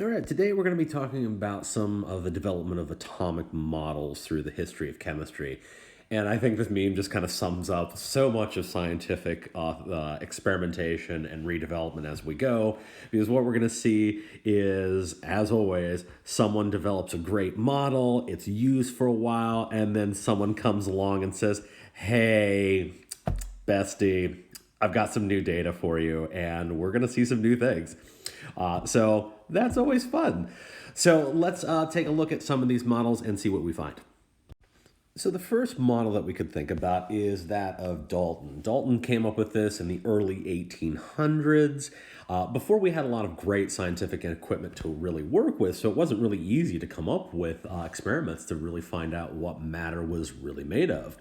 All right, today we're going to be talking about some of the development of atomic models through the history of chemistry. And I think this meme just kind of sums up so much of scientific experimentation and redevelopment as we go. Because what we're going to see is, as always, someone develops a great model, it's used for a while, and then someone comes along and says, hey, bestie, I've got some new data for you, and we're going to see some new things. So that's always fun. So let's take a look at some of these models and see what we find. So the first model that we could think about is that of Dalton. Dalton came up with this in the early 1800s, before we had a lot of great scientific equipment to really work with, so it wasn't really easy to come up with experiments to really find out what matter was really made of.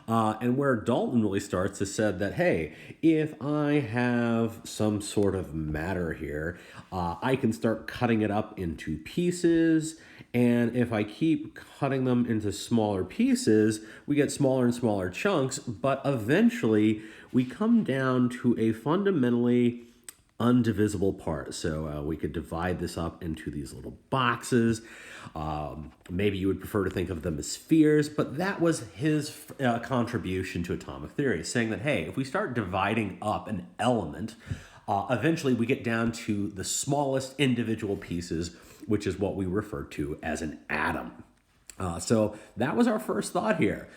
And where Dalton really starts is said that, hey, if I have some sort of matter here, I can start cutting it up into pieces. And if I keep cutting them into smaller pieces, we get smaller and smaller chunks, but eventually we come down to a fundamentally undivisible part. So we could divide this up into these little boxes. Maybe you would prefer to think of them as spheres, but that was his contribution to atomic theory, saying that, hey, if we start dividing up an element, eventually we get down to the smallest individual pieces, which is what we refer to as an atom. So that was our first thought here.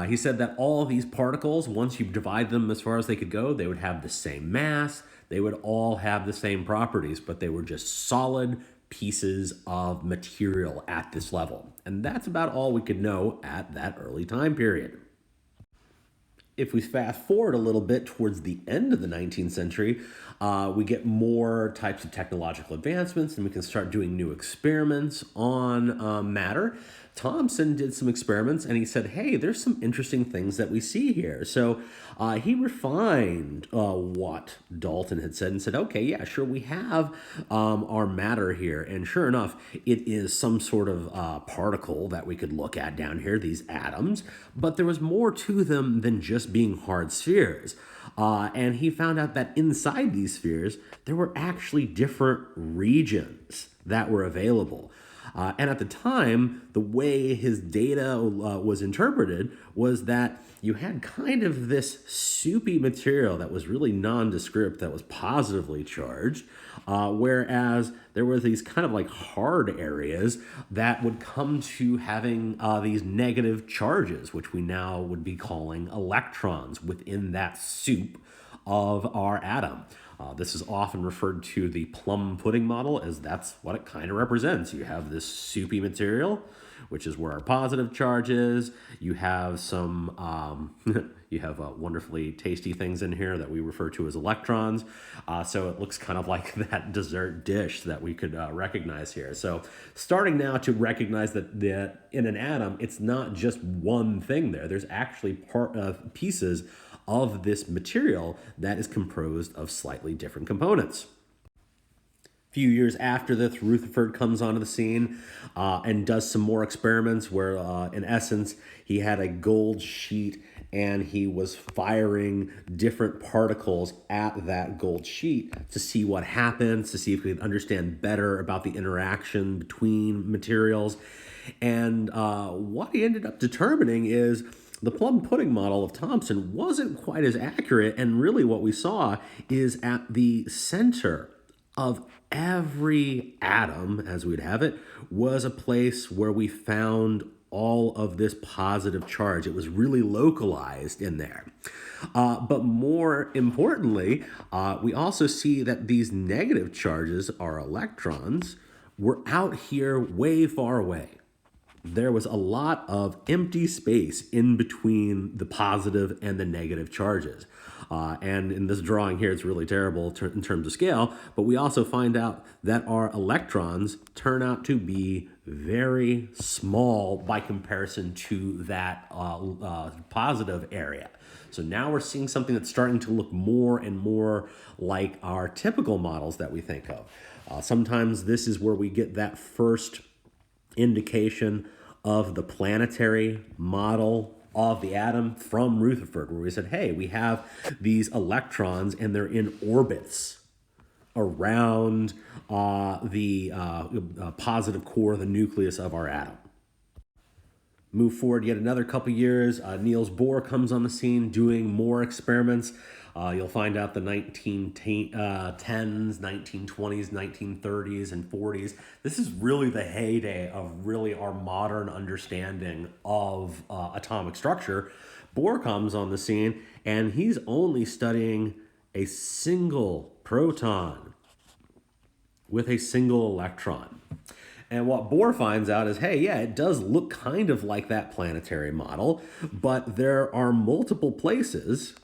He said that all of these particles, once you divide them as far as they could go, they would have the same mass, they would all have the same properties, but they were just solid pieces of material at this level. And that's about all we could know at that early time period. If we fast forward a little bit towards the end of the 19th century, we get more types of technological advancements and we can start doing new experiments on matter. Thomson did some experiments and he said, hey, there's some interesting things that we see here. So he refined what Dalton had said and said, okay, yeah, sure, we have our matter here. And sure enough, it is some sort of particle that we could look at down here, these atoms. But there was more to them than just being hard spheres. And he found out that inside these spheres, there were actually different regions that were available. And at the time, the way his data was interpreted was that you had kind of this soupy material that was really nondescript, that was positively charged, whereas there were these kind of like hard areas that would come to having these negative charges, which we now would be calling electrons within that soup of our atom. This is often referred to the plum pudding model, as that's what it kind of represents. You have this soupy material, which is where our positive charge is. You have some, you have wonderfully tasty things in here that we refer to as electrons. So it looks kind of like that dessert dish that we could recognize here. So starting now to recognize that in an atom, it's not just one thing there. There's actually pieces of this material that is composed of slightly different components. A few years after this, Rutherford comes onto the scene and does some more experiments where, in essence, he had a gold sheet and he was firing different particles at that gold sheet to see what happens, to see if we could understand better about the interaction between materials. And what he ended up determining is the plum pudding model of Thomson wasn't quite as accurate, and really what we saw is at the center of every atom, as we'd have it, was a place where we found all of this positive charge. It was really localized in there. But more importantly, we also see that these negative charges, our electrons, were out here way far away. There was a lot of empty space in between the positive and the negative charges. And in this drawing here, it's really terrible in terms of scale, but we also find out that our electrons turn out to be very small by comparison to that positive area. So now we're seeing something that's starting to look more and more like our typical models that we think of. Sometimes this is where we get that first indication of the planetary model of the atom from Rutherford, where we said, hey, we have these electrons and they're in orbits around the positive core, the nucleus of our atom. Move forward yet another couple years, Niels Bohr comes on the scene doing more experiments. You'll find out the 1910s, 1920s, 1930s, and 40s. This is really the heyday of really our modern understanding of atomic structure. Bohr comes on the scene, and he's only studying a single proton with a single electron. And what Bohr finds out is, hey, yeah, it does look kind of like that planetary model, but there are multiple places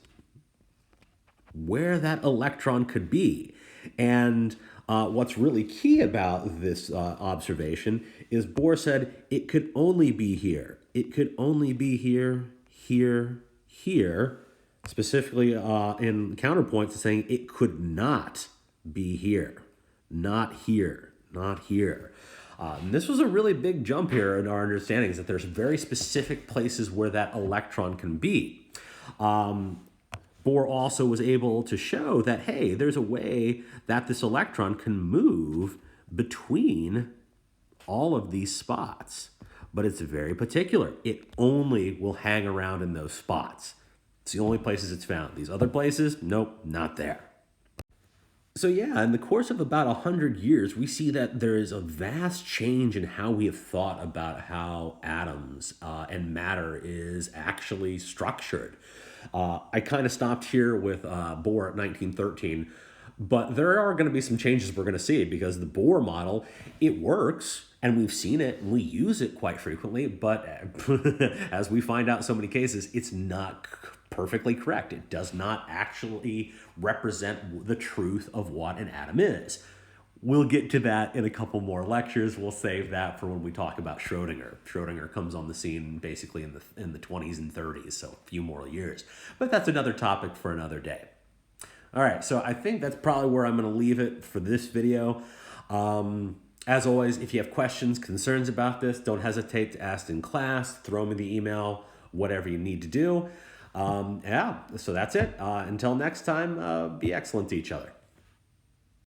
where that electron could be. And what's really key about this observation is Bohr said it could only be here. It could only be here, here, here, specifically in counterpoint to saying it could not be here. Not here, not here. And this was a really big jump here in our understanding, is that there's very specific places where that electron can be. Bohr also was able to show that, hey, there's a way that this electron can move between all of these spots, but it's very particular. It only will hang around in those spots. It's the only places it's found. These other places, nope, not there. So yeah, in the course of about 100 years, we see that there is a vast change in how we have thought about how atoms and matter is actually structured. I kind of stopped here with Bohr at 1913, but there are going to be some changes we're going to see, because the Bohr model, it works, and we've seen it, and we use it quite frequently, but as we find out in so many cases, it's not perfectly correct. It does not actually represent the truth of what an atom is. We'll get to that in a couple more lectures. We'll save that for when we talk about Schrodinger. Schrodinger comes on the scene basically in the 20s and 30s, so a few more years. But that's another topic for another day. All right, so I think that's probably where I'm going to leave it for this video. As always, if you have questions, concerns about this, don't hesitate to ask in class, throw me the email, whatever you need to do. Yeah, so that's it. Until next time, be excellent to each other.